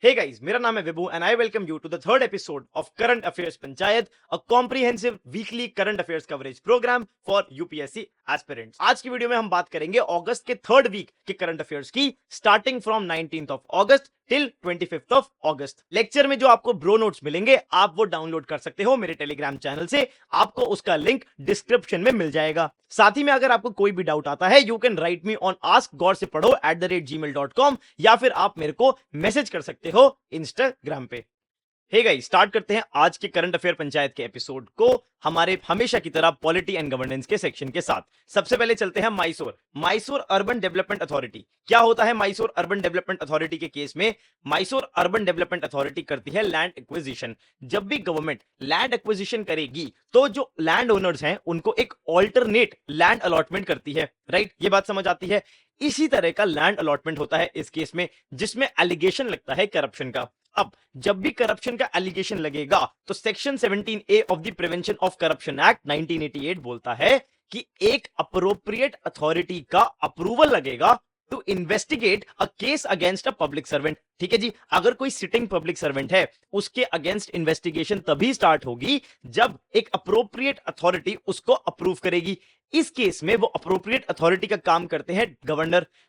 Hey guys, मेरा नाम है विभू and I welcome you to the third episode of Current Affairs Panchayat, a comprehensive weekly current affairs coverage program for UPSC aspirants. आज की video में हम बात करेंगे अगस्त के थर्ड वीक के करंट अफेयर्स की, starting from 19th of August till 25th of August. Lecture में जो आपको ब्रो नोट्स मिलेंगे आप वो डाउनलोड कर सकते हो मेरे टेलीग्राम चैनल से, आपको उसका लिंक डिस्क्रिप्शन में मिल जाएगा। साथ ही में अगर आपको कोई भी डाउट आता है you can write me on askgaursepado@gmail.com या फिर आप मेरे को मैसेज कर सकते हो इंस्टाग्राम पे। हे गाइस, स्टार्ट करते हैं आज के करंट अफेयर पंचायत के एपिसोड को हमारे हमेशा की तरह पॉलिटी एंड गवर्नेंस के सेक्शन के साथ। सबसे पहले चलते हैं मैसूर अर्बन डेवलपमेंट अथॉरिटी। क्या होता है मैसूर अर्बन डेवलपमेंट अथॉरिटी के केस में? मैसूर अर्बन डेवलपमेंट अथॉरिटी करती है लैंड एक्विजिशन। जब भी गवर्नमेंट लैंड एक्विजिशन करेगी तो जो लैंड ओनर्स हैं उनको एक ऑल्टरनेट लैंड अलॉटमेंट करती है, राइट? ये बात समझ आती है। इसी तरह का लैंड अलॉटमेंट होता है इस केस में, जिसमें एलिगेशन लगता है करप्शन का। अब जब भी करप्शन का एलिगेशन लगेगा तो section 17A of the prevention of corruption act 1988 बोलता है कि एक अप्रोप्रिएट अथॉरिटी का अप्रूवल लगेगा to investigate a case against a public servant. ठीक है जी, अगर कोई सिटिंग पब्लिक सर्वेंट है उसके अगेंस्ट इन्वेस्टिगेशन तभी स्टार्ट होगी जब एक अप्रोप्रिएट अथॉरिटी उसको अप्रूव करेगी। इस केस में वो अप्रोप्रिएट अथॉरिटी का काम करते हैं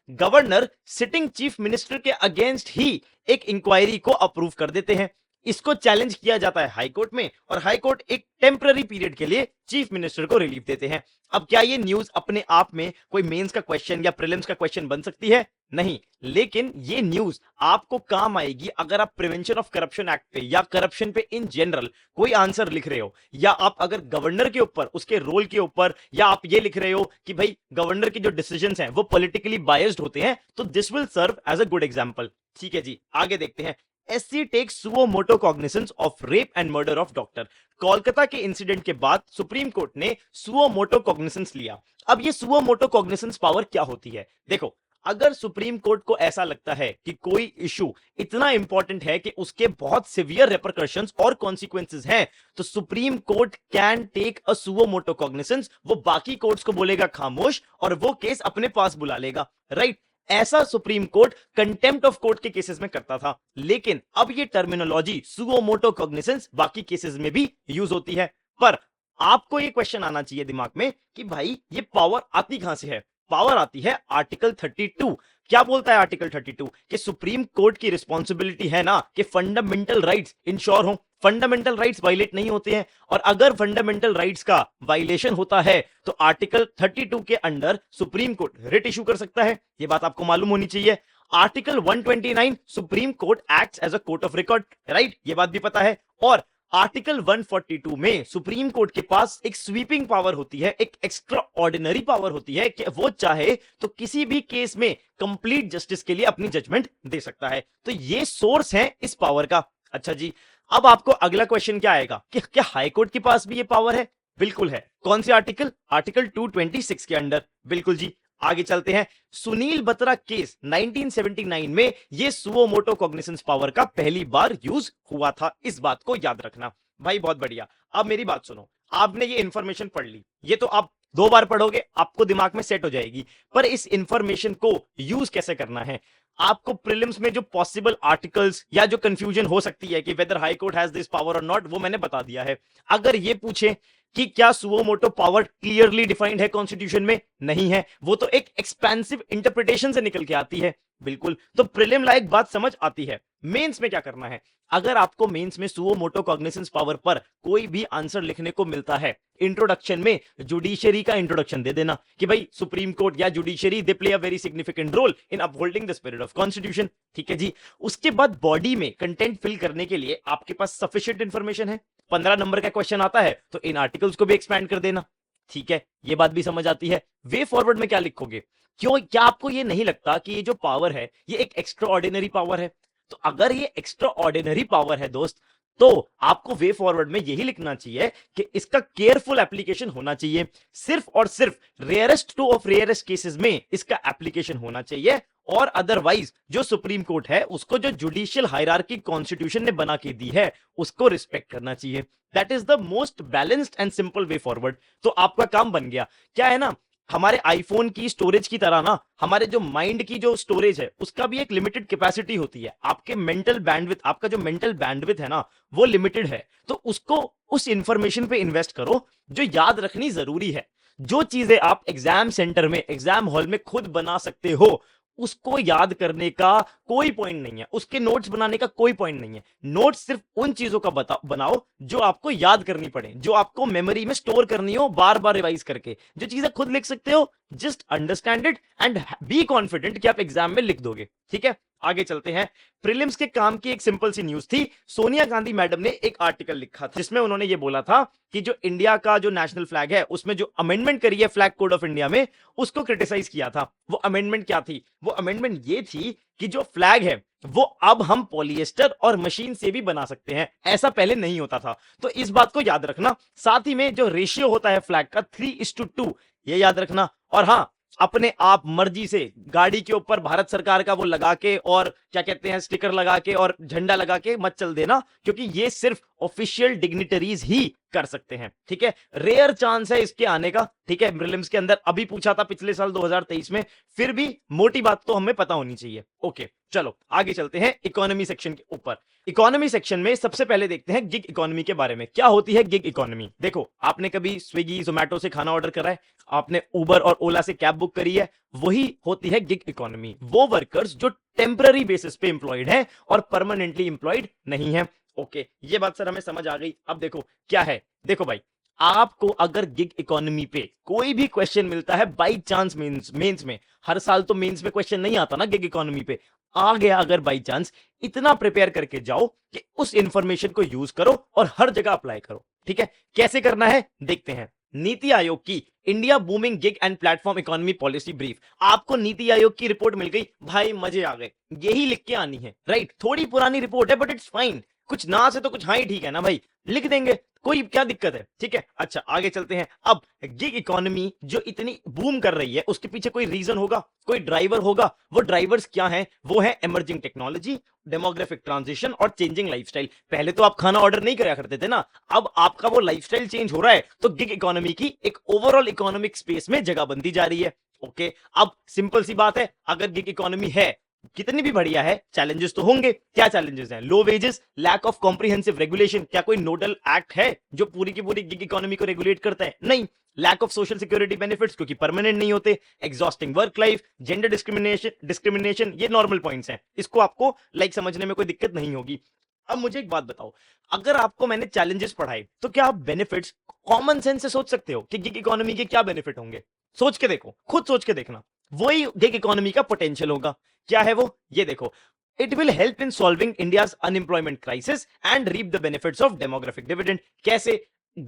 गवर्नर सिटिंग चीफ मिनिस्टर के अगेंस्ट ही एक इंक्वायरी को अप्रूव कर देते हैं। इसको चैलेंज किया जाता है हाई कोर्ट में और हाई कोर्ट एक टेम्पररी पीरियड के लिए चीफ मिनिस्टर को रिलीफ देते हैं। अब क्या ये न्यूज अपने आप में कोई मेंस का क्वेश्चन या प्रीलिम्स का क्वेश्चन बन सकती है? नहीं, लेकिन ये न्यूज आपको काम आएगी अगर आप प्रिवेंशन ऑफ करप्शन एक्ट पे या करप्शन पे इन जनरल कोई आंसर लिख रहे हो, या आप अगर गवर्नर के ऊपर उसके रोल के ऊपर, या आप ये लिख रहे हो कि भाई गवर्नर के जो डिसीजंस हैं वो पॉलिटिकली बायस्ड होते हैं, तो this will serve as a good example. ठीक है जी, आगे देखते हैं। SC takes suo moto cognizance of rape and murder of doctor। Kolkata के इंसिडेंट के बाद सुप्रीम कोर्ट ने सुओ मोटो कॉग्निसेंस लिया। अब ये सुओ मोटो कॉग्निसेंस पावर क्या होती है? देखो, अगर सुप्रीम कोर्ट को ऐसा लगता है कि कोई इशू इतना इंपॉर्टेंट है कि उसके बहुत सिवियर रेपरकशंस और कॉन्सिक्वेंसेस हैं, तो supreme court can take a suo motu cognisance. वो बाकी कोर्ट्स को बोलेगा खामोश और वो केस अपने पास बुला लेगा, राइट? ऐसा supreme court contempt of court के केसेस में करता था, लेकिन अब ये टर्मिनोलॉजी सुओ मोटो कॉग्निसेंस बाकी केसेस में भी यूज होती है। पर आपको ये क्वेश्चन आना चाहिए दिमाग में कि भाई ये पावर आती कहां से है? पावर आती है आर्टिकल 32। क्या बोलता है आर्टिकल 32? कि सुप्रीम कोर्ट की रिस्पॉन्सिबिलिटी है ना कि फंडामेंटल राइट्स इंश्योर हो, फंडामेंटल राइट्स वायलेट नहीं होते हैं। और अगर फंडामेंटल राइट्स का वायलेशन होता है तो आर्टिकल 32 के under supreme court writ issue कर सकता है। ये बात आपको मालूम होनी चाहिए। Article 129 supreme court acts as a court of record, right? ये बात भी पता है। और आर्टिकल 142 में सुप्रीम कोर्ट के पास एक स्वीपिंग पावर होती है, एक एक्स्ट्रा ऑर्डिनरी पावर होती है कि वो चाहे तो किसी भी केस में कंप्लीट जस्टिस के लिए अपनी जजमेंट दे सकता है। तो ये सोर्स है इस पावर का। अच्छा जी, अब आपको अगला क्वेश्चन क्या आएगा कि क्या हाई कोर्ट के पास भी ये पावर है? बिल्कुल है। कौन से आर्टिकल? आर्टिकल 226 के अंडर। बिल्कुल जी, आगे चलते हैं। सुनील बत्रा केस 1979 में ये सुओ मोटो कॉग्निसेंस पावर का पहली बार यूज हुआ था, इस बात को याद रखना। भाई बहुत बढ़िया। अब मेरी बात सुनो, आपने ये इंफॉर्मेशन पढ़ ली, ये तो आप 2 बार पढ़ोगे आपको दिमाग में सेट हो जाएगी, पर इस इंफॉर्मेशन को यूज कैसे करना है? आपको प्रीलिम्स में जो पॉसिबल आर्टिकल्स या जो कंफ्यूजन हो सकती है कि whether high court has this power और नॉट, वो मैंने बता दिया है। अगर ये पूछे कि क्या suo motu power clearly defined है कॉन्स्टिट्यूशन में? नहीं है, वो तो एक एक्सपेंसिव इंटरप्रिटेशन से निकल के आती है। बिल्कुल, तो प्रीलिम लायक बात समझ आती है। मेंस में क्या करना है? अगर आपको मेंस में सुओ मोटो कॉग्निसेंस पावर पर कोई भी आंसर लिखने को मिलता है, इंट्रोडक्शन में जुडिशरी का इंट्रोडक्शन दे देना कि भाई सुप्रीम कोर्ट या judiciary they play a very significant role in upholding the spirit of constitution. ठीक है जी, उसके बाद बॉडी में कंटेंट फिल करने के लिए आपके पास सफिशिएंट इंफॉर्मेशन है। 15 नंबर का क्वेश्चन आता है तो इन आर्टिकल्स को भी एक्सपैंड कर देना। ठीक है, ये बात भी समझ आती है। वे फॉरवर्ड में क्या लिखोगे? क्यों, क्या आपको ये नहीं लगता कि ये जो पावर है ये एक एक्स्ट्रा ऑर्डिनरी पावर है? तो अगर ये एक्स्ट्रा ऑर्डिनरी पावर है दोस्त, तो आपको वे फॉरवर्ड में यही लिखना चाहिए कि इसका केयरफुल एप्लीकेशन होना चाहिए। सिर्फ और सिर्फ rarest two of rarest cases में इसका एप्लीकेशन होना चाहिए, और अदरवाइज जो सुप्रीम कोर्ट है उसको जो जुडिशियल हायरार्की कॉन्स्टिट्यूशन ने बना के दी है उसको रिस्पेक्ट करना चाहिए। That is the most balanced and simple way forward. तो आपका काम बन गया। क्या है ना, हमारे आईफोन की स्टोरेज की तरह ना हमारे जो माइंड की जो स्टोरेज है उसका भी एक लिमिटेड कैपेसिटी होती है। आपके मेंटल बैंडविथ, आपका जो मेंटल बैंडविथ है ना वो लिमिटेड है, तो उसको उस इंफॉर्मेशन पे इन्वेस्ट करो जो याद रखनी जरूरी है। जो चीजें आप एग्जाम सेंटर में, एग्जाम हॉल में खुद बना सकते हो, उसको याद करने का कोई पॉइंट नहीं है, उसके नोट्स बनाने का कोई पॉइंट नहीं है। नोट्स सिर्फ उन चीजों का बनाओ जो आपको याद करनी पड़े, जो आपको मेमोरी में स्टोर करनी हो बार बार रिवाइज करके। जो चीजें खुद लिख सकते हो, just understand it and be confident कि आप एग्जाम में लिख दोगे। ठीक है, आगे चलते हैं। प्रीलिम्स के काम की एक सिंपल सी न्यूज थी। सोनिया गांधी मैडम ने एक आर्टिकल लिखा था जिसमें उन्होंने ये बोला था कि जो इंडिया का जो नेशनल फ्लैग है उसमें जो अमेंडमेंट करी है फ्लैग कोड ऑफ इंडिया में, उसको क्रिटिसाइज किया था। वो अमेंडमेंट क्या थी? वो अमेंडमेंट ये थी कि जो फ्लैग है वो अब हम पॉलिएस्टर और मशीन से भी बना सकते हैं, ऐसा पहले नहीं होता था। तो इस बात को याद रखना। साथ ही में जो रेशियो होता है फ्लैग का 3:2, ये याद रखना। और हां, अपने आप मर्जी से गाड़ी के ऊपर भारत सरकार का वो लगा के और क्या कहते हैं स्टिकर लगा के और झंडा लगा के मत चल देना, क्योंकि ये सिर्फ ऑफिशियल डिग्निटरीज ही कर सकते हैं। ठीक है, रेयर चांस है इसके आने का। ठीक है, प्रीलिम्स के अंदर अभी पूछा था पिछले साल 2023 में, फिर भी मोटी बात तो हमें पता होनी चाहिए। ओके, चलो आगे चलते हैं इकोनॉमी सेक्शन के ऊपर। इकोनॉमी सेक्शन में सबसे पहले देखते हैं गिग इकोनॉमी के बारे में। क्या होती है गिग इकोनॉमी? देखो, आपने कभी स्विगी जोमेटो से खाना ऑर्डर करा है, आपने उबर और ओला से कैब बुक करी है, वही होती है गिग इकोनॉमी। वो वर्कर्स जो टेम्पररी बेसिस पे इंप्लॉयड हैं और परमानेंटली इंप्लॉयड नहीं है। ओके, ये बात सर हमें समझ आ गई। अब देखो क्या है। देखो भाई, आपको अगर गिग इकोनॉमी पे कोई भी क्वेश्चन मिलता है बाई चांस मेंस में, हर साल तो मेंस में क्वेश्चन नहीं आता ना गिग इकोनॉमी पे, आ गया अगर बाई चांस, इतना प्रिपेयर करके जाओ कि उस इंफॉर्मेशन को यूज करो और हर जगह अप्लाई करो। ठीक है, कैसे करना है देखते हैं। नीति आयोग की India booming gig and platform economy policy brief. आपको नीति आयोग की रिपोर्ट मिल गई, भाई मजे आ गए। यही लिख के आनी है, राइट? थोड़ी पुरानी रिपोर्ट है बट इट्स फाइन। कुछ ना से तो कुछ हाँ ही ठीक है ना भाई, लिख देंगे, कोई क्या दिक्कत है? ठीक है, अच्छा आगे चलते हैं। अब गिग इकोनॉमी जो इतनी बूम कर रही है उसके पीछे कोई रीजन होगा, कोई ड्राइवर होगा। वो ड्राइवर्स क्या हैं? वो है इमर्जिंग टेक्नोलॉजी, डेमोग्राफिक ट्रांजिशन और चेंजिंग लाइफस्टाइल। पहले तो आप खाना ऑर्डर नहीं करा करते थे ना, अब आपका वो लाइफस्टाइल चेंज हो रहा है, तो गिग इकोनॉमी की एक ओवरऑल इकोनॉमिक स्पेस में जगह बनती जा रही है। ओके, अब सिंपल सी बात है, अगर गिग इकोनॉमी है, कितनी भी बढ़िया है, चैलेंजेस तो होंगे। क्या चैलेंजेस हैं? Low wages, lack of comprehensive regulation. क्या कोई नोडल एक्ट है जो पूरी की पूरी गिग इकोनॉमी को रेगुलेट करता है? नहीं। Lack of social security benefits, क्योंकि परमानेंट नहीं होते। Exhausting work life, gender discrimination, ये नॉर्मल पॉइंट्स हैं, इसको आपको समझने में कोई दिक्कत नहीं होगी। अब मुझे एक बात बताओ, अगर आपको मैंने चैलेंजेस पढ़ाए तो क्या आप बेनिफिट्स कॉमन सेंस से सोच सकते हो कि गिग इकोनॉमी के क्या बेनिफिट होंगे? सोच के देखो, खुद सोच के देखना। वही गिग इकोनॉमी का पोटेंशियल होगा। क्या है वो? ये देखो, it will help in solving India's unemployment crisis and reap the benefits of demographic dividend. कैसे?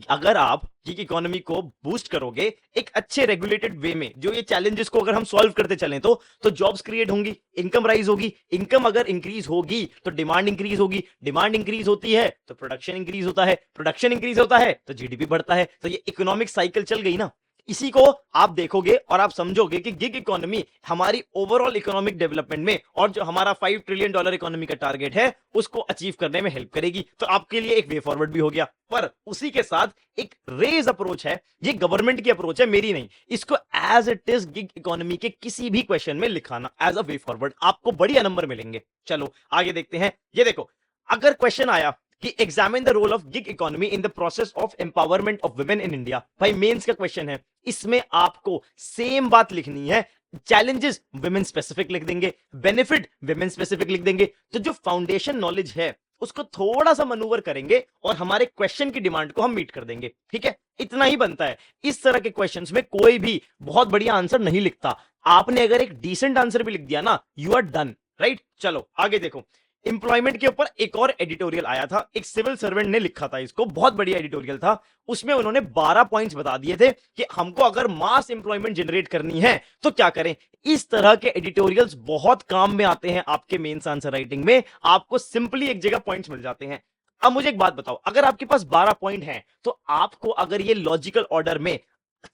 अगर आप गिग इकोनॉमी को बूस्ट करोगे एक अच्छे रेगुलेटेड वे में, जो ये चैलेंजेस को अगर हम सॉल्व करते चलें तो जॉब्स क्रिएट होंगी, इनकम राइज होगी, इनकम अगर इंक्रीज होगी तो डिमांड इंक्रीज होगी, डिमांड इंक्रीज होती है तो प्रोडक्शन इंक्रीज होता है, प्रोडक्शन इंक्रीज होता है तो जीडीपी बढ़ता है। तो ये इकोनॉमिक साइकिल चल गई ना। इसी को आप देखोगे और आप समझोगे कि गिग इकोनॉमी हमारी ओवरऑल इकोनॉमिक डेवलपमेंट में और जो हमारा $5 ट्रिलियन इकोनॉमी का टारगेट है उसको अचीव करने में हेल्प करेगी। तो आपके लिए एक वे फॉरवर्ड भी हो गया। पर उसी के साथ एक रेज अप्रोच है, ये गवर्नमेंट की अप्रोच है, मेरी नहीं। इसको as it is gig economy के किसी भी क्वेश्चन में लिखाना एज अ वे फॉरवर्ड, आपको बढ़िया नंबर मिलेंगे। चलो आगे देखते हैं। ये देखो, अगर क्वेश्चन आया कि examine the role of gig economy in the process of empowerment of women in India, भाई मेंस का क्वेश्चन है, इसमें आपको सेम बात लिखनी है। चैलेंजेस विमेन स्पेसिफिक लिख देंगे, बेनिफिट विमेन स्पेसिफिक लिख देंगे। तो जो फाउंडेशन नॉलेज है उसको थोड़ा सा मनूवर करेंगे और हमारे क्वेश्चन की डिमांड को हम मीट कर देंगे। ठीक है, इतना ही बनता है। इस तरह के क्वेश्चंस में कोई भी बहुत बढ़िया आंसर नहीं लिखता। आपने अगर एक डिसेंट आंसर भी लिख दिया ना, यू आर डन, राइट? चलो आगे देखो। इंप्लॉयमेंट के ऊपर एक और एडिटोरियल आया था, एक सिविल सर्वेंट ने लिखा था इसको, बहुत बढ़िया एडिटोरियल था। उसमें उन्होंने 12 पॉइंट्स बता दिए थे कि हमको अगर मास इंप्लॉयमेंट जनरेट करनी है तो क्या करें। इस तरह के एडिटोरियल्स बहुत काम में आते हैं आपके मेंस आंसर राइटिंग में, आपको सिंपली एक जगह पॉइंट्स मिल जाते हैं। अब मुझे एक बात बताओ, अगर आपके पास 12 पॉइंट हैं तो आपको अगर ये लॉजिकल ऑर्डर में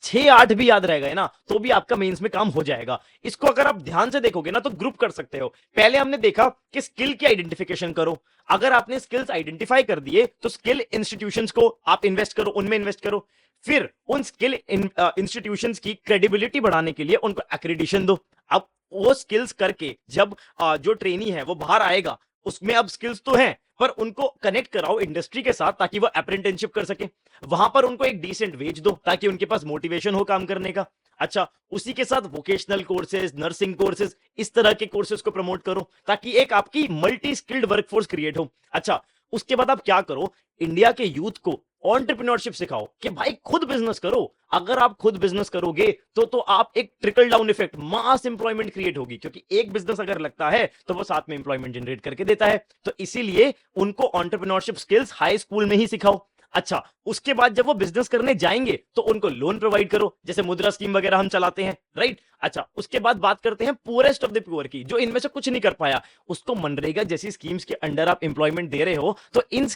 6-8 भी याद रहेगा ना तो भी आपका मेंस में काम हो जाएगा। इसको अगर आप ध्यान से देखोगे ना तो ग्रुप कर सकते हो। पहले हमने देखा कि स्किल की आइडेंटिफिकेशन करो। अगर आपने स्किल्स आइडेंटिफाई कर दिए तो स्किल इंस्टीट्यूशंस को आप इन्वेस्ट करो, उनमें इन्वेस्ट करो। फिर उन स्किल इंस्टीट्यूशंस की क्रेडिबिलिटी बढ़ाने के लिए उनको एक्रेडिशन दो। अब वो स्किल्स करके जब जो ट्रेनी है वो बाहर आएगा, उसमें अब स्किल्स तो हैं पर उनको कनेक्ट कराओ इंडस्ट्री के साथ ताकि वो अप्रेंटिसशिप कर सके। वहां पर उनको एक डिसेंट वेज दो ताकि उनके पास मोटिवेशन हो काम करने का। अच्छा, उसी के साथ वोकेशनल कोर्सेज, नर्सिंग कोर्सेज, इस तरह के कोर्सेज को प्रमोट करो ताकि एक आपकी मल्टी स्किल्ड वर्कफोर्स क्रिएट हो। अच्छा, उसके बाद आप क्या करो, इंडिया के यूथ को एंटरप्रेन्योरशिप सिखाओ कि भाई खुद बिजनेस करो। अगर आप खुद बिजनेस करोगे तो आप एक ट्रिकल डाउन इफेक्ट, मास इंप्लॉयमेंट क्रिएट होगी, क्योंकि एक बिजनेस अगर लगता है तो वो साथ में इंप्लॉयमेंट जनरेट करके देता है। तो इसीलिए उनको एंटरप्रेन्योरशिप स्किल्स हाई स्कूल में ही सिखाओ। अच्छा, उसके बाद जब वो बिजनेस करने जाएंगे तो उनको लोन प्रोवाइड करो, जैसे मुद्रा स्कीम वगैरह हम चलाते हैं, राइट। अच्छा, उसके बाद बात करते हैं पुअरेस्ट ऑफ द पुअर की, जो इनमें से कुछ नहीं कर पाया, उसको मनरेगा जैसी स्कीम्स के अंडर आप इंप्लॉयमेंट दे रहे हो तो इन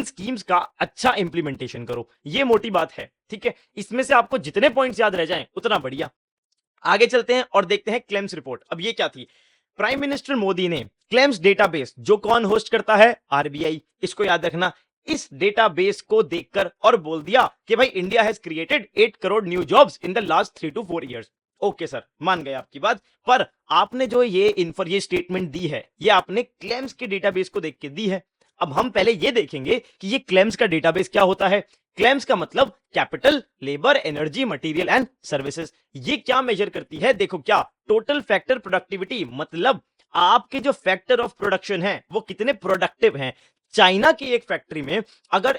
स्कीम्स का अच्छा इंप्लीमेंटेशन करो। ये मोटी बात है, ठीक है। इसमें से आपको जितने पॉइंट्स याद रह जाएं उतना बढ़िया। आगे चलते हैं और देखते हैं क्लेम्स रिपोर्ट। अब ये क्या थी, प्राइम मिनिस्टर मोदी ने क्लेम्स डेटाबेस, जो कौन होस्ट करता है, आरबीआई, इसको याद रखना, इस डेटाबेस को देखकर और बोल दिया कि भाई India has created 8 crore new jobs in the last 3 to 4 years. Okay sir, मान गए आपकी बात, पर आपने जो ये स्टेटमेंट दी है ये आपने क्लेम्स के डेटाबेस को देख के दी है। अब हम पहले ये देखेंगे कि ये क्लेम्स का डेटाबेस क्या होता है। क्लेम्स का मतलब capital, labour, energy, material and services. ये क्या मेजर करती है, देखो क्या, टोटल फैक्टर प्रोडक्टिविटी, मतलब आपके जो फैक्टर ऑफ प्रोडक्शन है वो कितने प्रोडक्टिव हैं। चाइना की एक फैक्ट्री में अगर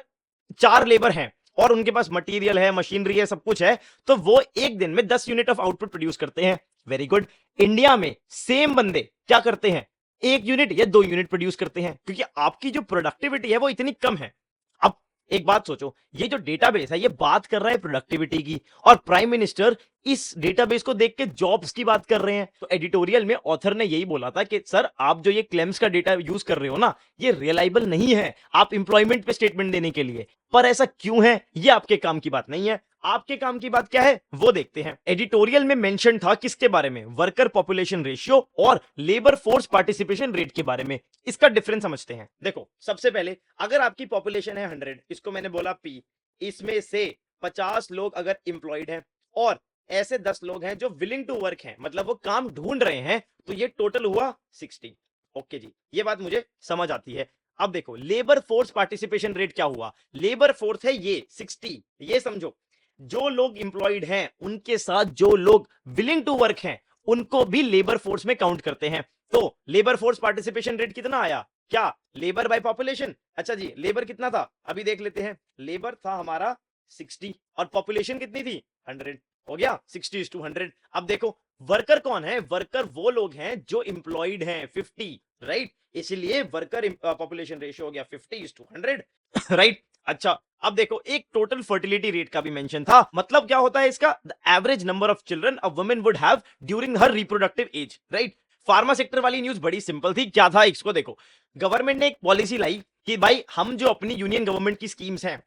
4 लेबर हैं और उनके पास मटेरियल है, मशीनरी है, सब कुछ है, तो वो एक दिन में 10 यूनिट ऑफ आउटपुट प्रोड्यूस करते हैं। Very good. इंडिया में सेम बंदे क्या करते हैं, 1 यूनिट या 2 यूनिट प्रोड्यूस करते हैं, क्योंकि आपकी जो प्रोडक्टिविटी है वो इतनी कम है। अब एक बात सोचो, ये जो डेटाबेस है ये बात कर रहा है प्रोडक्टिविटी की, और प्राइम मिनिस्टर इस डेटाबेस को देख के जॉब्स की बात कर रहे हैं। तो एडिटोरियल में ऑथर ने यही बोला था कि सर आप जो ये क्लेम्स का डेटा यूज कर रहे हो ना, ये रिलायबल नहीं है आप इंप्लॉयमेंट पे स्टेटमेंट देने के लिए। पर ऐसा क्यों है, ये आपके काम की बात नहीं है। आपके काम की बात क्या है वो देखते हैं। एडिटोरियल में मेंशन था किसके बारे में, वर्कर पॉपुलेशन रेशियो और लेबर फोर्स पार्टिसिपेशन रेट के बारे में। इसका डिफरेंस समझते हैं। देखो, सबसे पहले अगर आपकी पॉपुलेशन है 100, इसको मैंने बोला पी, इसमें से 50 लोग अगर इंप्लॉयड हैं और ऐसे 10 लोग हैं जो विलिंग टू वर्क हैं, मतलब वो काम ढूंढ रहे हैं, तो ये टोटल हुआ 60। ओके जी, ये बात मुझे समझ आती है। अब देखो लेबर फोर्स पार्टिसिपेशन रेट क्या हुआ, लेबर फोर्स है ये 60, ये समझो जो लोग इंप्लॉयड हैं उनके साथ जो लोग विलिंग टू वर्क हैं उनको भी लेबर फोर्स में काउंट करते हैं। तो लेबर फोर्स पार्टिसिपेशन रेट कितना आया, क्या लेबर बाय पॉपुलेशन। अच्छा जी, लेबर कितना था अभी देख लेते हैं, लेबर था हमारा 60 और पॉपुलेशन कितनी थी 100, हो गया 60:100। अब देखो वर्कर कौन है, वर्कर वो लोग हैं जो इंप्लॉयड हैं 50, राइट, इसलिए वर्कर पॉपुलेशन रेशियो हो गया 50:100, राइट। अच्छा, अब देखो एक टोटल फर्टिलिटी रेट का भी मेंशन था, मतलब क्या होता है इसका, the average number of children a woman would have during her reproductive age, right. Pharma sector वाली न्यूज बड़ी सिंपल थी, क्या था इसको देखो, गवर्नमेंट ने एक पॉलिसी लाई कि भाई हम जो अपनी यूनियन गवर्नमेंट की स्कीम्स हैं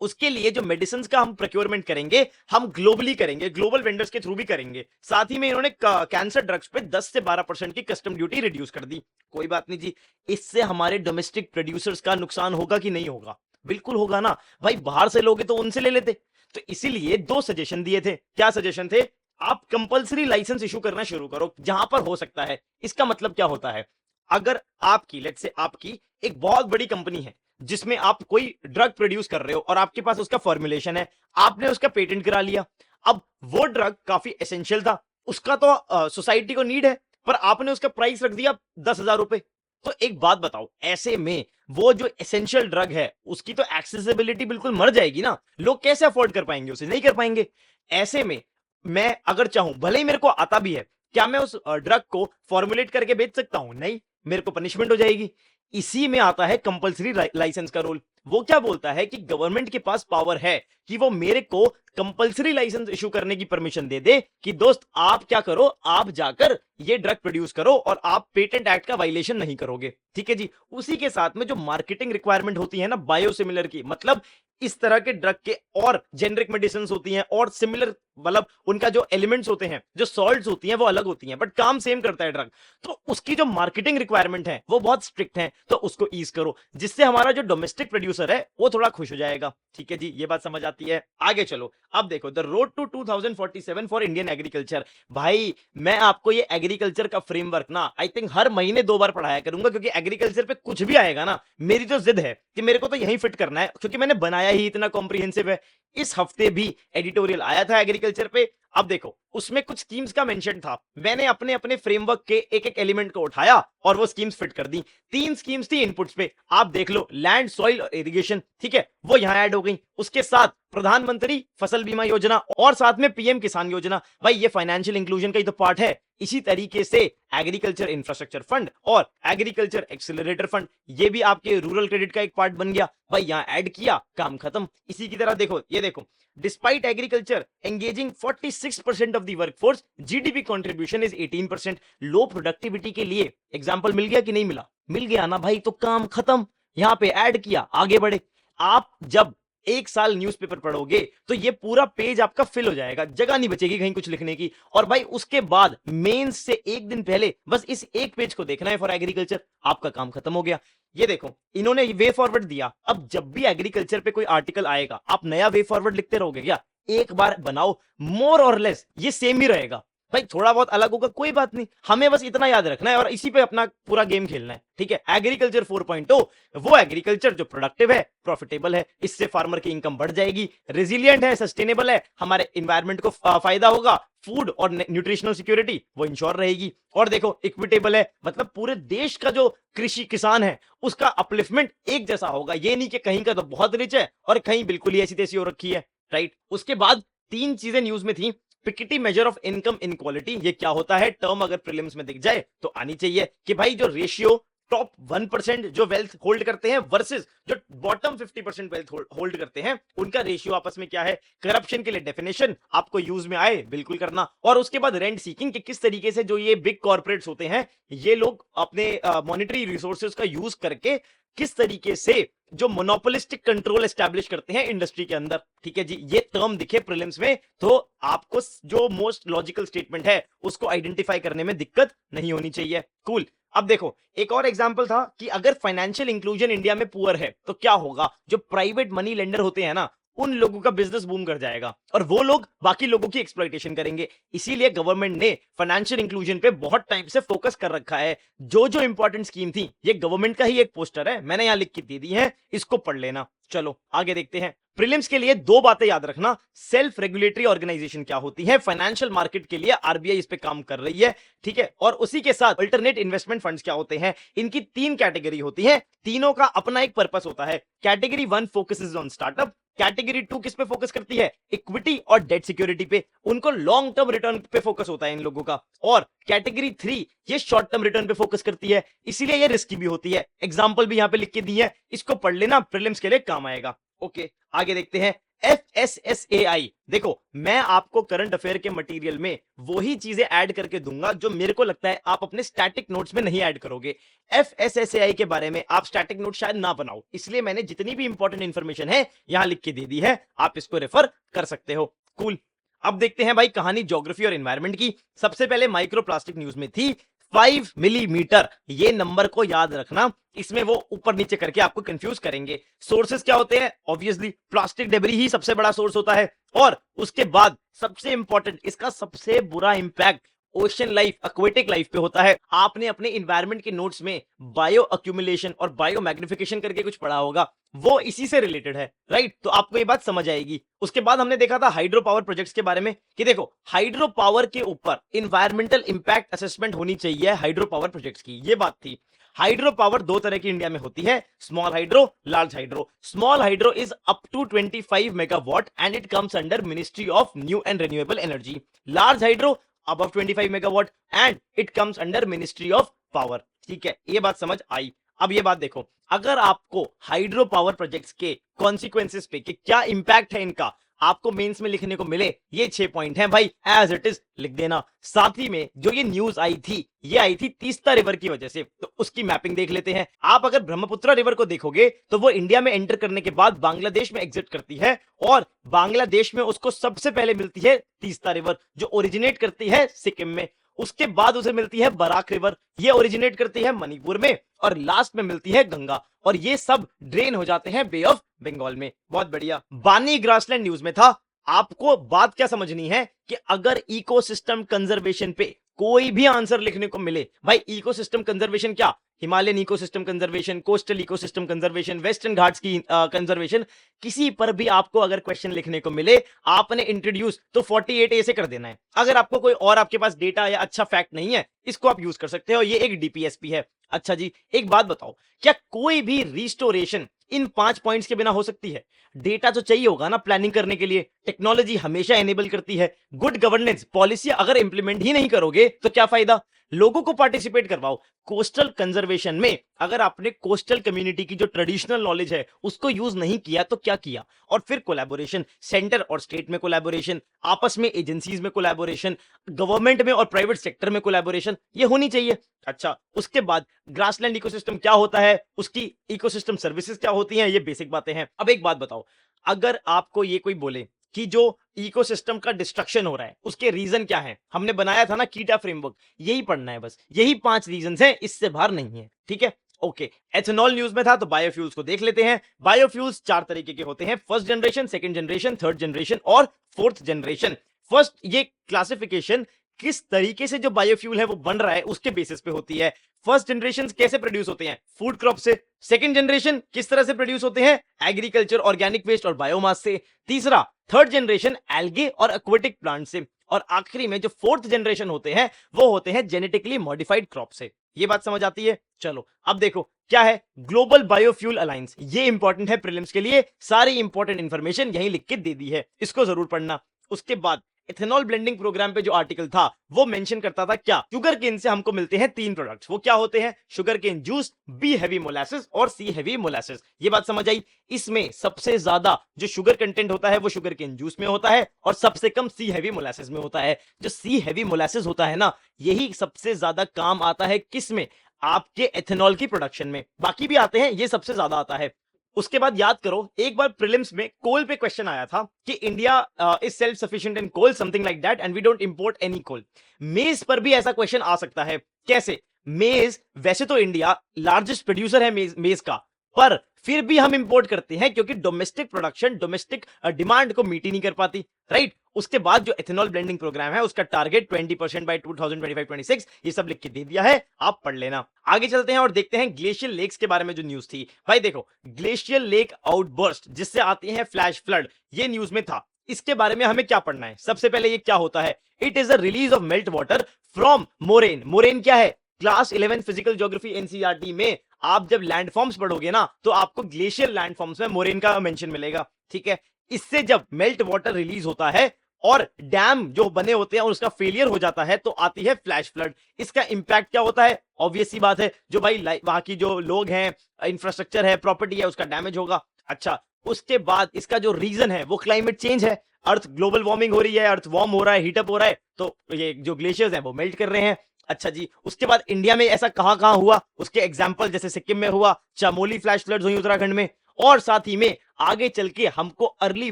उसके लिए जो मेडिसिन का हम प्रोक्योरमेंट करेंगे हम ग्लोबली करेंगे, ग्लोबल वेंडर्स के थ्रू भी करेंगे। साथ ही में इन्होंने कैंसर ड्रग्स पे 10 से 12% की कस्टम ड्यूटी रिड्यूस कर दी। कोई बात नहीं जी, इससे हमारे डोमेस्टिक प्रोड्यूसर्स का नुकसान होगा कि नहीं होगा, बिल्कुल होगा ना भाई, बाहर से लोगे तो उनसे ले लेते। तो इसीलिए 2 सजेशन दिए थे। क्या सजेशन थे, आप कंपलसरी लाइसेंस इशू करना शुरू करो जहां पर हो सकता है। इसका मतलब क्या होता है, अगर आपकी लेट्स से आपकी एक बहुत बड़ी कंपनी है जिसमें आप कोई ड्रग प्रोड्यूस कर रहे हो और आपके पास उसका फॉर्मुलेशन है, आपने उसका पेटेंट करा लिया, अब वो ड्रग काफी एसेंशियल था, उसका तो सोसाइटी को नीड है, पर आपने उसका प्राइस रख दिया 10,000 रुपए। तो एक बात बताओ, ऐसे में वो जो एसेंशियल ड्रग है उसकी तो एक्सेसिबिलिटी बिल्कुल मर जाएगी ना, लोग कैसे अफोर्ड कर पाएंगे उसे, नहीं कर पाएंगे। ऐसे में मैं अगर चाहूं, भले ही मेरे को आता भी है, क्या मैं उस ड्रग को फॉर्मुलेट करके बेच सकता हूं, नहीं, मेरे को पनिशमेंट हो जाएगी। इसी में आता है कंपलसरी लाइसेंस का रोल। वो क्या बोलता है कि गवर्नमेंट के पास पावर है कि वो मेरे को कंपलसरी लाइसेंस इशू करने की परमिशन दे दे कि दोस्त आप क्या करो, आप जाकर ये ड्रग प्रोड्यूस करो और आप पेटेंट एक्ट का वायलेशन नहीं करोगे, ठीक है जी। उसी के साथ में जो मार्केटिंग रिक्वायरमेंट होती है ना बायोसिमिलर की, मतलब इस तरह के ड्रग के और जेनरिक मेडिसिन होती हैं और सिमिलर, मतलब उनका जो एलिमेंट्स होते हैं, जो सॉल्ट्स होती हैं वो अलग होती हैं, बट काम सेम करता है ड्रग। तो उसकी जो मार्केटिंग रिक्वायरमेंट है वो बहुत स्ट्रिक्ट है, तो उसको ईज करो, जिससे हमारा जो डोमेस्टिक प्रोड्यूसर है वो थोड़ा खुश हो जाएगा। ठीक है जी, ये बात समझ आती है। आगे चलो, अब देखो the road to 2047 for Indian agriculture. भाई मैं आपको ये एग्रीकल्चर का फ्रेमवर्क ना आई थिंक हर महीने 2 बार पढ़ाया करूंगा, क्योंकि एग्रीकल्चर पे कुछ भी आएगा ना, मेरी तो जिद है कि मेरे को तो यही फिट करना है, क्योंकि मैंने बनाया ही इतना कॉम्प्रिहेंसिव है। इस हफ्ते भी एडिटोरियल आया था एग्रीकल्चर पे। अब देखो उसमें कुछ स्कीम्स का मेंशन था, मैंने अपने अपने फ्रेमवर्क के एक एक एलिमेंट को उठाया और वो स्कीम्स फिट कर दी। 3 स्कीम्स थी इनपुट्स पे, आप देख लो, लैंड, सॉइल और इरिगेशन, ठीक है, वो यहां ऐड हो गई। उसके साथ प्रधानमंत्री फसल बीमा योजना और साथ में पीएम किसान योजना। भाई ये फाइनेंशियल इंक्लूजन का ही तो पार्ट है। इसी तरीके से एग्रीकल्चर इंफ्रास्ट्रक्चर फंड और एग्रीकल्चर एक्सेलरेटर फंड, ये भी आपके रूरल क्रेडिट का एक पार्ट बन गया। भाई यहां ऐड किया, काम खत्म। इसी की तरह देखो, ये देखो, despite agriculture engaging 46% of the workforce, GDP contribution is 18%। Low productivity के लिए एग्जांपल मिल गया कि नहीं मिला? मिल गया ना भाई, तो काम खत्म। यहां पे ऐड किया, आगे बढ़े। आप जब 1 साल न्यूज़पेपर पढ़ोगे तो ये पूरा पेज आपका फिल हो जाएगा, जगह नहीं बचेगी कहीं कुछ लिखने की। और भाई उसके बाद मेंस से एक दिन पहले बस इस एक पेज को देखना है फॉर एग्रीकल्चर, आपका काम खत्म हो गया। ये देखो इन्होंने वे फॉरवर्ड दिया। अब जब भी एग्रीकल्चर पे कोई आर्टिकल आएगा, आप नया वे फॉरवर्ड लिखते रहोगे क्या? एक बार बनाओ, मोर और लेस ये सेम ही रहेगा। भाई थोड़ा बहुत अलग होगा कोई बात नहीं, हमें बस इतना याद रखना है और इसी पे अपना पूरा गेम खेलना है। ठीक है, एग्रीकल्चर 4.0 वो एग्रीकल्चर जो प्रोडक्टिव है, प्रॉफिटेबल है, इससे फार्मर की इनकम बढ़ जाएगी, रेजिलिएंट है, सस्टेनेबल है, हमारे इन्वायरमेंट को फायदा होगा, फूड और न्यूट्रिशनल सिक्योरिटी वो इंश्योर रहेगी। और देखो इक्विटेबल है, मतलब पूरे देश का जो कृषि किसान है उसका अपलिफ्टमेंट एक जैसा होगा। ये नहीं कि कहीं का तो बहुत रिच है और कहीं बिल्कुल ही ऐसी तैसी हो रखी है। राइट, उसके बाद 3 चीजें न्यूज में थी। Piketty measure of income inequality, ये क्या होता है? टर्म अगर प्रीलिम्स में दिख जाए तो आनी चाहिए कि भाई जो रेशियो टॉप 1% जो वेल्थ होल्ड करते हैं वर्सेस जो बॉटम 50% वेल्थ होल्ड करते हैं, उनका रेशियो आपस में क्या है। करप्शन के लिए डेफिनेशन आपको यूज में आए बिल्कुल करना। और उसके बाद रेंट सीकिंग, कि किस तरीके से जो ये बिग कॉर्पोरेट्स होते हैं ये लोग अपने मॉनेटरी रिसोर्सेज का यूज करके किस तरीके से जो मोनोपोलिस्टिक कंट्रोल एस्टैब्लिश करते हैं इंडस्ट्री के अंदर। ठीक है जी, ये टर्म दिखे प्रीलिम्स में तो आपको जो मोस्ट लॉजिकल स्टेटमेंट है उसको आइडेंटिफाई करने में दिक्कत नहीं होनी चाहिए। कूल। अब देखो एक और एग्जांपल था कि अगर फाइनेंशियल इंक्लूजन इंडिया में पुअर है तो क्या होगा। जो प्राइवेट मनी लेंडर होते हैं ना, उन लोगों का बिजनेस बूम कर जाएगा और वो लोग बाकी लोगों की एक्सप्लॉइटेशन करेंगे। इसीलिए गवर्नमेंट ने फाइनेंशियल इंक्लूजन पे बहुत टाइम से फोकस कर रखा है। जो जो इंपॉर्टेंट स्कीम थी, ये गवर्नमेंट का ही एक पोस्टर है, मैंने यहां लिख के दे दी है, इसको पढ़ लेना। चलो आगे देखते हैं। प्रीलिम्स के लिए 2 बातें याद रखना। सेल्फ रेगुलेटरी ऑर्गेनाइजेशन क्या होती है, फाइनेंशियल मार्केट के लिए आरबीआई इस पे काम कर रही है। ठीक है, और उसी के साथ अल्टरनेट इन्वेस्टमेंट फंड्स क्या होते हैं। इनकी 3 कैटेगरी होती है, तीनों का अपना एक पर्पस होता है। Category 1 focuses on startup, category 2 किस पे फोकस करती है, इक्विटी और डेट सिक्योरिटी पे, उनको लॉन्ग टर्म रिटर्न पे फोकस होता है इन लोगों का। और कैटेगरी 3 ये शॉर्ट टर्म रिटर्न पे फोकस करती है, इसीलिए ये रिस्की भी होती है। एग्जांपल भी यहां पे लिख के दी है, इसको पढ़ लेना, प्रीलिम्स के लिए काम आएगा। ओके, आगे देखते हैं। FSSAI, देखो मैं आपको करंट अफेयर के मटेरियल में वही चीजें ऐड करके दूंगा जो मेरे को लगता है आप अपने स्टैटिक नोट्स में नहीं ऐड करोगे। FSSAI के बारे में आप स्टैटिक नोट शायद ना बनाओ, इसलिए मैंने जितनी भी इंपॉर्टेंट इंफॉर्मेशन है यहां लिख के दे दी है, आप इसको रेफर कर सकते हो। कूल। अब देखते हैं भाई कहानी ज्योग्राफी और एनवायरनमेंट की। सबसे पहले माइक्रोप्लास्टिक न्यूज में थी 5 मिलीमीटर, ये नंबर को याद रखना, इसमें वो ऊपर नीचे करके आपको कंफ्यूज करेंगे। सोर्सेस क्या होते हैं, ऑब्वियसली प्लास्टिक डेब्री ही सबसे बड़ा सोर्स होता है। और उसके बाद सबसे इंपॉर्टेंट, इसका सबसे बुरा impact ocean life, aquatic life पे होता है। आपने अपने इन्वायरमेंट के नोट्स में बायो अक्यूमुलेशन और बायो मैग्निफिकेशन करके कुछ पढ़ा होगा, वो इसी से रिलेटेड है। राइट, तो आपको ये बात समझ आएगी। उसके बाद हमने देखा था हाइड्रो पावर प्रोजेक्ट्स के बारे में कि देखो हाइड्रो पावर के ऊपर इन्वायरमेंटल इंपैक्ट असेसमेंट होनी चाहिए हाइड्रो पावर प्रोजेक्ट्स की, ये बात थी। हाइड्रो पावर 2 तरह की इंडिया में होती है, small hydro, large hydro. Small hydro is up to 25 megawatt and it comes under ministry of new and renewable energy. Large hydro above 25 megawatt and it comes under ministry of power. ठीक है, ये बात समझ आई। अब ये बात देखो, अगर आपको हाइड्रो पावर प्रोजेक्ट्स के कॉन्सिक्वेंसेस पे कि क्या इंपैक्ट है इनका आपको मेंस में लिखने को मिले, ये 6 पॉइंट हैं भाई, एज इट इज लिख देना। साथ ही में जो ये न्यूज आई थी, ये आई थी तीस्ता रिवर की वजह से, तो उसकी मैपिंग देख लेते हैं। आप अगर ब्रह्मपुत्र रिवर को देखोगे तो वो इंडिया में एंटर करने के बाद बांग्लादेश में एग्जिट करती है, और बांग्लादेश में उसको सबसे पहले मिलती है तीस्ता रिवर, जो ओरिजिनेट करती है सिक्किम में। उसके बाद उसे मिलती है बराक रिवर, ये ओरिजिनेट करती है मणिपुर में, और लास्ट में मिलती है गंगा, और ये सब ड्रेन हो जाते हैं बे ऑफ बंगाल में। बहुत बढ़िया। बानी ग्रासलैंड न्यूज में था। आपको बात क्या समझनी है कि अगर इकोसिस्टम कंजर्वेशन पे कोई भी आंसर लिखने को मिले, भाई इकोसिस्टम कंजर्वेशन क्या, Himalayan ecosystem conservation, coastal ecosystem conservation, western Ghats की कंजर्वेशन, किसी पर भी आपको अगर क्वेश्चन लिखने को मिले, आपने इंट्रोड्यूस तो 48A से कर देना है। अगर आपको कोई और आपके पास डेटा या अच्छा फैक्ट नहीं है, इसको आप यूज कर सकते हो, ये एक डीपीएसपी है। अच्छा जी, एक बात बताओ, क्या कोई भी रिस्टोरेशन इन 5 पॉइंट्स के बिना हो सकती है? डेटा तो चाहिए होगा ना प्लानिंग करने के लिए। टेक्नोलॉजी हमेशा एनेबल करती है। गुड गवर्नेंस पॉलिसी अगर इंप्लीमेंट ही नहीं करोगे तो क्या फायदा? लोगों को पार्टिसिपेट करवाओ। कोस्टल कंजर्वेशन में अगर आपने कोस्टल कम्युनिटी की जो ट्रेडिशनल नॉलेज है उसको यूज नहीं किया तो क्या किया? और फिर कोलैबोरेशन, सेंटर और स्टेट में कोलैबोरेशन, आपस में एजेंसीज में कोलैबोरेशन, गवर्नमेंट में और प्राइवेट सेक्टर में कोलैबोरेशन, ये होनी चाहिए। अच्छा, उसके बाद ग्रासलैंड इकोसिस्टम क्या होता है, उसकी इकोसिस्टम सर्विसेज क्या होती हैं, ये बेसिक बातें हैं। अब एक बात बताओ, अगर आपको ये कोई बोले कि जो इकोसिस्टम का डिस्ट्रक्शन हो रहा है उसके रीजन क्या है, हमने बनाया था ना कीटा फ्रेमवर्क, यही पढ़ना है बस, यही 5 रीजन हैं, इससे बाहर नहीं है। ठीक है, ओके। एथेनॉल न्यूज में था तो बायोफ्यूल्स को देख लेते हैं। बायोफ्यूल्स 4 तरीके के होते हैं, first generation, second generation, third generation और फोर्थ जनरेशन। फर्स्ट, ये क्लासिफिकेशन किस तरीके से जो बायोफ्यूल है वो बन रहा है उसके बेसिस पे होती है। फर्स्ट जनरेशन कैसे प्रोड्यूस होते हैं? फूड क्रॉप से। सेकंड जनरेशन किस तरह से प्रोड्यूस होते हैं? एग्रीकल्चर, ऑर्गेनिक वेस्ट और बायोमास से। तीसरा, थर्ड जनरेशन एल्गे और एक्वेटिक प्लांट से। और आखिरी में जो फोर्थ जनरेशन होते हैं वो होते हैं जेनेटिकली मॉडिफाइड क्रॉप से। ये बात समझ आती है? चलो अब देखो क्या है ग्लोबल बायोफ्यूल अलायंस। ये इंपॉर्टेंट है प्रीलिम्स के लिए, सारी इंपॉर्टेंट इंफॉर्मेशन यहीं लिख के दे दी है, इसको जरूर पढ़ना। उसके बाद इथेनॉल ब्लेंडिंग प्रोग्राम पे जो आर्टिकल था वो मेंशन करता था क्या, शुगर केन से हमको मिलते हैं 3 प्रोडक्ट्स। वो क्या होते हैं? Sugar cane juice, B heavy molasses और सी हैवी मोलासेस। ये बात समझ आई? इसमें सबसे ज्यादा जो शुगर कंटेंट होता है वो शुगर केन जूस में होता है, और सबसे कम सी हैवी मोलासेस में होता है। जो सी हैवी मोलासेस होता है ना, यही सबसे ज्यादा काम आता है किस में? आपके एथेनॉल की प्रोडक्शन में। बाकी भी आते हैं, ये सबसे ज्यादा आता है। उसके बाद याद करो, एक बार प्रीलिम्स में कोल पे क्वेश्चन आया था कि India is self sufficient in coal, something like that, and we don't import any coal. मेज पर भी ऐसा क्वेश्चन आ सकता है। कैसे? मेज, वैसे तो इंडिया लार्जेस्ट प्रोड्यूसर है मेज का, पर फिर भी हम इंपोर्ट करते हैं क्योंकि डोमेस्टिक प्रोडक्शन, डोमेस्टिक डिमांड को मीट ही नहीं कर पाती, राइट? उसके बाद जो एथेनॉल ब्लेंडिंग प्रोग्राम है उसका टारगेट 20% बाय 2025-26, ये सब लिख के दे दिया है, आप पढ़ लेना। आगे चलते हैं और देखते हैं ग्लेशियल लेक्स के बारे में जो न्यूज थी। भाई देखो, ग्लेशियल लेक आउटबर्स्ट जिससे आती है फ्लैश फ्लड, ये न्यूज में था। इसके बारे में हमें क्या पढ़ना है? सबसे पहले ये क्या होता है? It is a release of melt water from moraine. Moraine क्या है? क्लास 11 फिजिकल ज्योग्राफी एनसीईआरटी में आप जब लैंडफॉर्म्स पढ़ोगे ना तो आपको ग्लेशियर लैंडफॉर्म्स में मोरेन का मेंशन मिलेगा। ठीक है, इससे जब मेल्ट वाटर रिलीज होता है और डैम जो बने होते हैं और उसका फेलियर हो जाता है तो आती है फ्लैश फ्लड। इसका इंपैक्ट क्या होता है? ऑब्वियस सी बात है, जो भाई वहां की जो लोग हैं, इंफ्रास्ट्रक्चर है, प्रॉपर्टी है, उसका डैमेज होगा। अच्छा, उसके बाद इसका जो रीजन है वो क्लाइमेट चेंज है। अर्थ ग्लोबल वार्मिंग हो रही है, अर्थ वार्म हो रहा है, हीटअप हो रहा है, तो ये जो ग्लेशियर्स हैं वो मेल्ट कर रहे हैं। अच्छा जी, उसके बाद इंडिया में ऐसा कहां हुआ? उसके एग्जांपल जैसे सिक्किम में हुआ, चामोली फ्लैश फ्लड्स हुई उत्तराखंड में, और साथ ही में आगे चल के हमको अर्ली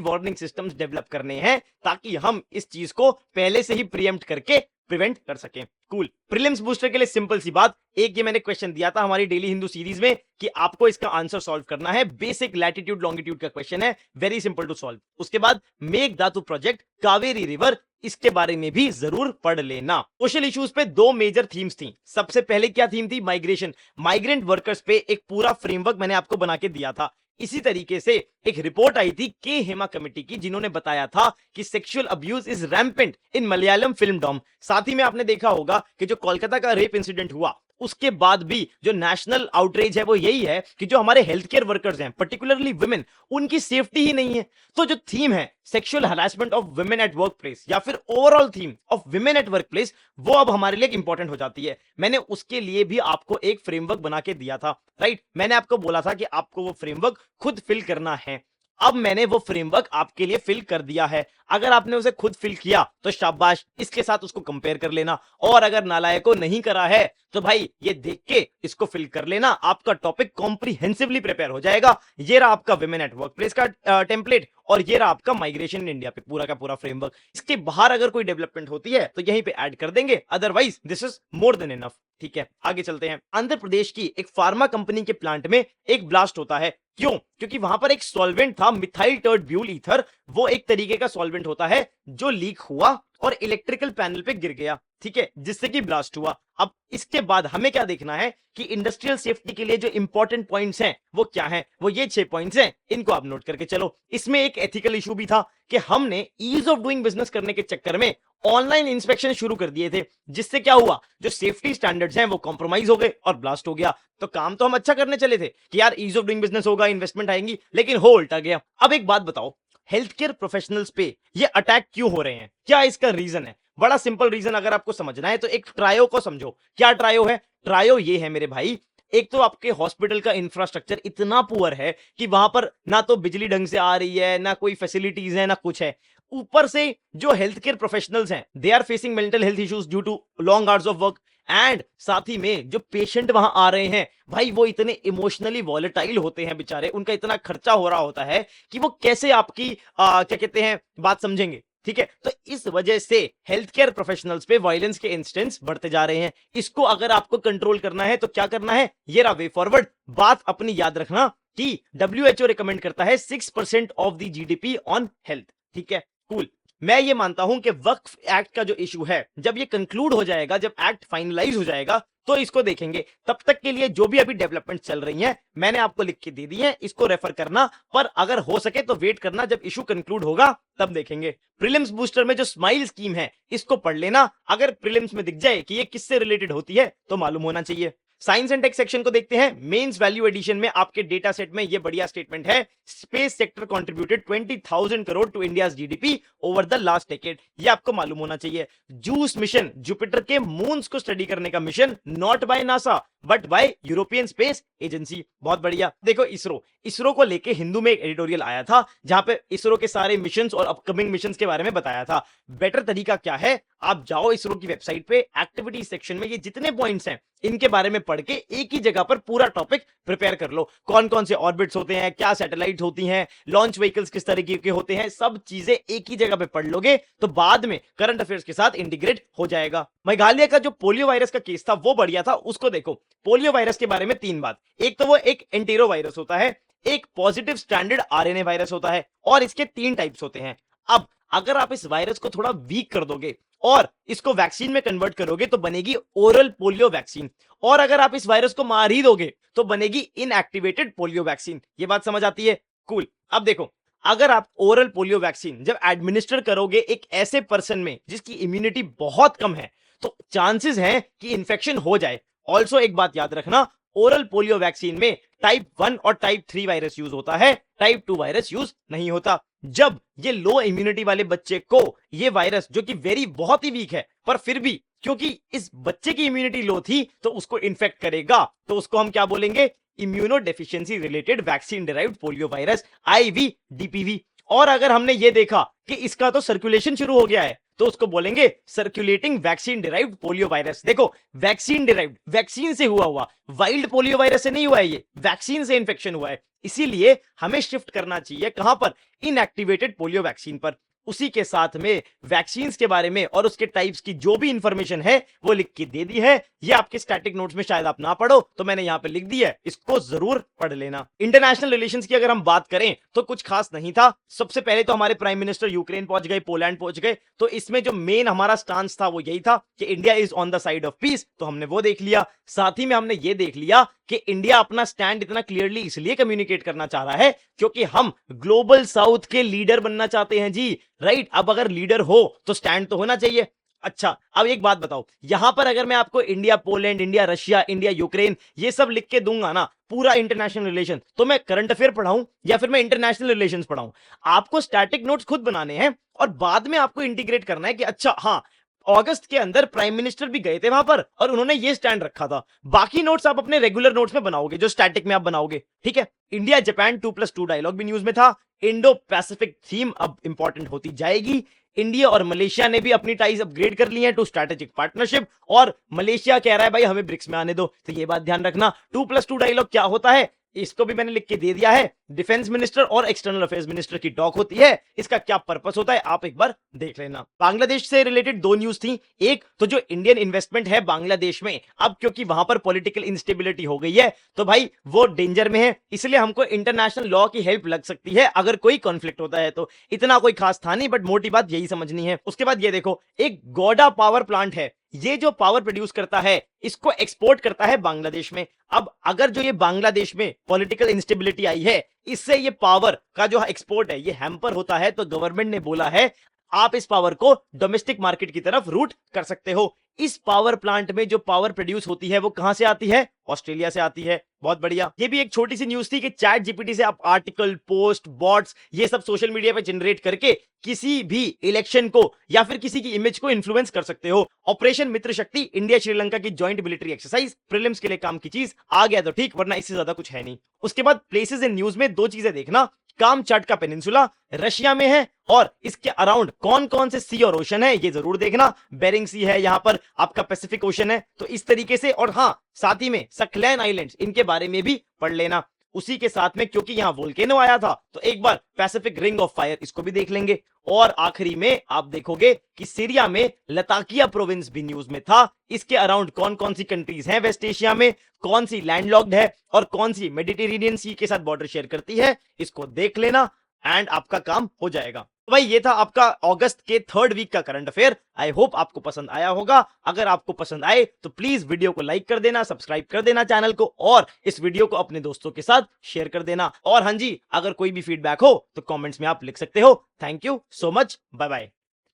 वार्निंग सिस्टम्स डेवलप करने हैं ताकि हम इस चीज को पहले से ही प्रीएम्प्ट करके प्रिवेंट कर सकें। कूल। प्रीलिम्स बूस्टर के लिए सिंपल सी बात, एक ये मैंने क्वेश्चन दिया था हमारी डेली हिंदू सीरीज में कि आपको इसका आंसर सॉल्व करना है। बेसिक लैटिट्यूड लॉन्गिट्यूड का क्वेश्चन है, वेरी सिंपल टू सॉल्व। उसके बाद मेघदातु प्रोजेक्ट, कावेरी रिवर, इसके बारे में भी जरूर पढ़ लेना। सोशल इश्यूज पे 2 मेजर थीम्स थी। सबसे पहले क्या थीम थी? माइग्रेशन। माइग्रेंट वर्कर्स पे एक पूरा फ्रेमवर्क मैंने आपको बना के दिया था। इसी तरीके से एक रिपोर्ट आई थी के हेमा कमेटी की, जिन्होंने बताया था कि sexual abuse is rampant in Malayalam film. साथ ही में आपने देखा होगा कि जो कोलकाता का रेप इंसिडेंट हुआ उसके बाद भी जो नेशनल आउटरीच है वो यही है कि जो हमारे हेल्थ केयर वर्कर्स हैं, पर्टिकुलरली वुमेन, उनकी सेफ्टी ही नहीं है। तो जो थीम है sexual harassment of women at work place, या फिर overall theme of women at work place, वो अब हमारे लिए इंपॉर्टेंट हो जाती है। मैंने उसके लिए भी आपको एक फ्रेमवर्क बना के दिया था, राइट? मैंने आपको बोला था कि आपको वो फ्रेमवर्क खुद फिल करना है। अब मैंने वो फ्रेमवर्क आपके लिए फिल कर दिया है। अगर आपने उसे खुद फिल किया तो शाबाश, इसके साथ उसको कंपेयर कर लेना, और अगर नालायकों नहीं करा है तो भाई ये देख के इसको फिल कर लेना, आपका टॉपिक कॉम्प्रिहेंसिवली प्रिपेयर हो जाएगा। ये रहा आपका विमेन एट वर्क प्लेस का टेम्पलेट, और ये रहा आपका माइग्रेशन इन इंडिया पे पूरा का पूरा फ्रेमवर्क। इसके बाहर अगर कोई डेवलपमेंट होती है तो यहीं पे ऐड कर देंगे, otherwise this is more than enough. ठीक है, आगे चलते हैं। आंध्र प्रदेश की एक फार्मा कंपनी के प्लांट में एक ब्लास्ट होता है। क्यों? क्योंकि वहां पर एक सॉल्वेंट था, मिथाइल टर्ड ब्यूल ईथर। वो एक तरीके का सॉल्वेंट होता है जो लीक हुआ और इलेक्ट्रिकल पैनल पे गिर गया, ठीक है, जिससे कि ब्लास्ट हुआ। अब इसके बाद हमें क्या देखना है कि इंडस्ट्रियल सेफ्टी के लिए जो इंपॉर्टेंट पॉइंट्स हैं वो क्या हैं। वो ये 6 पॉइंट्स हैं, इनको आप नोट करके चलो। इसमें एक एथिकल इशू भी था कि हमने ईज ऑफ डूइंग बिजनेस करने के चक्कर में ऑनलाइन इंस्पेक्शन शुरू कर दिए थे, जिससे क्या हुआ, जो सेफ्टी स्टैंडर्ड्स हैं वो कॉम्प्रोमाइज हो गए और ब्लास्ट हो गया। तो काम तो हम अच्छा करने चले थे कि यार ईज ऑफ डूइंग बिजनेस होगा, इन्वेस्टमेंट आएंगी, लेकिन हो उल्टा गया। अब एक बात बताओ, हेल्थ केयर प्रोफेशनल्स पे ये अटैक क्यों हो रहे हैं? क्या इसका रीजन है? बड़ा सिंपल रीजन अगर आपको समझना है तो एक ट्रायो को समझो। क्या ट्रायो है? ट्रायो ये है मेरे भाई, एक तो आपके हॉस्पिटल का इंफ्रास्ट्रक्चर इतना पुअर है कि वहां पर ना तो बिजली ढंग से आ रही है, ना कोई फैसिलिटीज है, ना कुछ है। ऊपर से जो हेल्थ केयर प्रोफेशनल्स हैं they are facing mental health issues due to long hours of work, and साथ ही में जो पेशेंट वहां आ रहे हैं भाई वो इतने इमोशनली वॉलेटाइल होते हैं बेचारे, उनका इतना खर्चा हो रहा होता है कि वो कैसे आपकी क्या कहते हैं बात समझेंगे। ठीक है, तो इस वजह से हेल्थ केयर प्रोफेशनल्स पे वायलेंस के इंस्टेंस बढ़ते जा रहे हैं। इसको अगर आपको कंट्रोल करना है तो क्या करना है, ये रहा वे फॉरवर्ड। बात अपनी याद रखना कि WHO रिकमेंड करता है 6% of the GDP on health. ठीक है, कूल। मैं ये मानता हूं कि वक्फ एक्ट का जो इशू है, जब ये कंक्लूड हो जाएगा, जब एक्ट फाइनलाइज हो जाएगा तो इसको देखेंगे। तब तक के लिए जो भी अभी डेवलपमेंट चल रही हैं मैंने आपको लिख के दे दी है, इसको रेफर करना, पर अगर हो सके तो वेट करना, जब इशू कंक्लूड होगा तब देखेंगे। प्रीलिम्स बूस्टर में जो स्माइल स्कीम है इसको पढ़ लेना, अगर प्रीलिम्स में दिख जाए कि ये किससे रिलेटेड होती है तो मालूम होना चाहिए। साइंस एंड टेक सेक्शन को देखते हैं। मेंस वैल्यू एडिशन में आपके डेटा सेट में ये बढ़िया स्टेटमेंट है, space sector contributed 20,000 crore to India's GDP over the last decade. ये आपको मालूम होना चाहिए। जूस मिशन, जुपिटर के मून्स को स्टडी करने का mission, not by NASA but by European Space Agency. बहुत बढ़िया। देखो इसरो को लेके हिंदू में एक एडिटोरियल आया था जहां पे इसरो के सारे मिशंस और अपकमिंग मिशंस के बारे में बताया था। बेटर तरीका क्या है, आप जाओ इसरो की वेबसाइट पे, एक्टिविटी सेक्शन में ये जितने पॉइंट्स हैं इनके बारे में पढ़ के एक ही जगह पर पूरा टॉपिक प्रिपेयर कर लो। कौन कौन से ऑर्बिट्स होते हैं, क्या सैटेलाइट होती हैं, लॉन्च व्हीकल्स किस तरीके के होते हैं, सब चीजें एक ही जगह पे पढ़ लोगे तो बाद में करंट अफेयर्स के साथ इंटीग्रेट हो जाएगा। मेघालय का जो पोलियो वायरस का केस था वो बढ़िया था, उसको देखो। पोलियो वायरस के बारे में 3 बात। एक तो वो एक एंटेरो वायरस होता है, एक पॉजिटिव स्टैंडर्ड आरएनए वायरस होता है, और इसके 3 टाइप्स होते हैं। अब अगर आप इस वायरस को थोड़ा वीक कर दोगे और इसको वैक्सीन में कन्वर्ट करोगे तो बनेगी ओरल पोलियो वैक्सीन, और अगर आप इस वायरस को मार ही दोगे तो बनेगी इनएक्टिवेटेड पोलियो वैक्सीन। ये बात समझ आती है? कूल। अब देखो, अगर आप ओरल पोलियो वैक्सीन जब एडमिनिस्टर करोगे एक ऐसे पर्सन में जिसकी इम्यूनिटी बहुत कम है तो चांसेस हैं कि इंफेक्शन हो जाए। ऑल्सो एक बात याद रखना, ओरल पोलियो वैक्सीन में टाइप 1 और टाइप 3 वायरस यूज होता है, टाइप 2 वायरस यूज नहीं होता। जब ये लो इम्यूनिटी वाले बच्चे को ये वायरस, जो कि बहुत ही वीक है पर फिर भी क्योंकि इस बच्चे की इम्यूनिटी लो थी तो उसको इन्फेक्ट करेगा, तो उसको हम क्या बोलेंगे, immuno deficiency related vaccine derived polio virus, IVDPV। और अगर हमने ये देखा कि इसका तो सर्कुलेशन शुरू हो गया है तो उसको बोलेंगे circulating vaccine derived polio virus. देखो, वैक्सीन डिराइव्ड, वैक्सीन से हुआ, वाइल्ड पोलियो वायरस से नहीं हुआ है, ये वैक्सीन से इंफेक्शन हुआ है। इसीलिए हमें शिफ्ट करना चाहिए कहां पर, इनएक्टिवेटेड पोलियो वैक्सीन पर। उसी के साथ में वैक्सीन्स के बारे में और उसके टाइप्स की जो भी इंफॉर्मेशन है वो लिख के दे दी है। ये आपके स्टैटिक नोट्स में शायद आप ना पढ़ो तो मैंने यहां पे लिख दी है, इसको जरूर पढ़ लेना। इंटरनेशनल रिलेशंस की अगर हम बात करें तो कुछ खास नहीं था। सबसे पहले तो हमारे प्राइम मिनिस्टर यूक्रेन पहुंच गए, पोलैंड पहुंच गए, तो इसमें जो मेन हमारा स्टांस था वो यही था कि India is on the side of peace, तो हमने वो देख लिया। साथ ही में हमने ये देख लिया कि इंडिया अपना स्टैंड इतना क्लियरली इसलिए कम्युनिकेट करना चाह रहा है क्योंकि हम ग्लोबल साउथ के लीडर बनना चाहते हैं जी, राइट। अब अगर लीडर हो तो स्टैंड तो होना चाहिए। अच्छा, अब एक बात बताओ, यहां पर अगर मैं आपको India Poland, India Russia, India Ukraine ये सब लिख के दूंगा ना, पूरा इंटरनेशनल रिलेशन, तो मैं करंट अफेयर पढ़ाऊं या फिर मैं इंटरनेशनल रिलेशंस पढ़ाऊं? आपको स्टैटिक नोट्स खुद बनाने हैं और बाद में आपको इंटीग्रेट करना है कि अच्छा हाँ, अगस्त के अंदर प्राइम मिनिस्टर भी गए थे वहां पर और उन्होंने ये स्टैंड रखा था। बाकी नोट्स आप अपने रेगुलर नोट्स में बनाओगे, जो स्टैटिक में आप बनाओगे, ठीक है। इंडिया जापान 2+2 डायलॉग भी न्यूज में था। इंडो पैसिफिक थीम अब इंपॉर्टेंट होती जाएगी। इंडिया और मलेशिया ने भी अपनी टाइज अपग्रेड कर ली हैं टू स्ट्रेटेजिक पार्टनरशिप, और मलेशिया कह रहा है भाई हमें ब्रिक्स में आने दो। तो ये बात ध्यान रखना, 2+2 डायलॉग क्या होता है इसको भी मैंने लिख के दे दिया है। डिफेंस मिनिस्टर और एक्सटर्नल अफेयर्स मिनिस्टर की टॉक होती है, इसका क्या पर्पस होता है आप एक बार देख लेना। बांग्लादेश से रिलेटेड दो न्यूज थी। एक तो जो इंडियन इन्वेस्टमेंट है बांग्लादेश में, अब क्योंकि वहां पर पॉलिटिकल इंस्टेबिलिटी हो गई है तो भाई वो डेंजर में है, इसलिए हमको इंटरनेशनल लॉ की हेल्प लग सकती है अगर कोई कॉन्फ्लिक्ट होता है तो। इतना कोई खास था नहीं, बट मोटी बात यही समझनी है। उसके बाद ये देखो, एक गोडा पावर प्लांट है, ये जो पावर प्रोड्यूस करता है इसको एक्सपोर्ट करता है बांग्लादेश में। अब अगर जो ये बांग्लादेश में पॉलिटिकल इंस्टेबिलिटी आई है, इससे ये पावर का जो एक्सपोर्ट है ये हैम्पर होता है, तो गवर्नमेंट ने बोला है आप इस पावर को डोमेस्टिक मार्केट की तरफ रूट कर सकते हो। इस पावर प्लांट में जो पावर प्रोड्यूस होती है वो कहां से आती है? ऑस्ट्रेलिया से आती है। बहुत बढ़िया। ये भी एक छोटी सी न्यूज थी कि चैट जीपीटी से आप आर्टिकल, पोस्ट, बॉट्स ये सब सोशल मीडिया पे जनरेट करके किसी भी इलेक्शन को या फिर किसी की इमेज को इन्फ्लुएंस कर सकते हो। ऑपरेशन मित्र शक्ति इंडिया श्रीलंका की जॉइंट मिलिट्री एक्सरसाइज, प्रीलिम्स के लिए काम की चीज आ गया तो ठीक, वरना इससे ज्यादा कुछ है नहीं। उसके बाद प्लेसेस इन न्यूज में दो चीजें देखना, कामचाट का पेनिनसुला रशिया में है और इसके अराउंड कौन कौन से सी और ओशन है ये जरूर देखना। बेरिंग सी है, यहां पर आपका पैसिफिक ओशन है, तो इस तरीके से। और हां, साथ ही में सकलैन आइलैंड्स, इनके बारे में भी पढ़ लेना। उसी के साथ में क्योंकि यहां वोल्केनो आया था तो एक बार पैसिफिक रिंग ऑफ फायर इसको भी देख लेंगे। और आखिरी में आप देखोगे कि सीरिया में लताकिया प्रोविंस भी न्यूज में था। इसके अराउंड कौन कौन सी कंट्रीज हैं वेस्ट एशिया में, कौन सी लैंडलॉक्ड है और कौन सी मेडिटेरेनियन सी के साथ बॉर्डर शेयर करती है, इसको देख लेना एंड आपका काम हो जाएगा। तो भाई ये था आपका अगस्त के 3rd वीक का करंट अफेयर। आई होप आपको पसंद आया होगा। अगर आपको पसंद आए तो प्लीज वीडियो को लाइक कर देना, सब्सक्राइब कर देना चैनल को, और इस वीडियो को अपने दोस्तों के साथ शेयर कर देना। और हाँ जी, अगर कोई भी फीडबैक हो तो कमेंट्स में आप लिख सकते हो। Thank you so much, bye bye.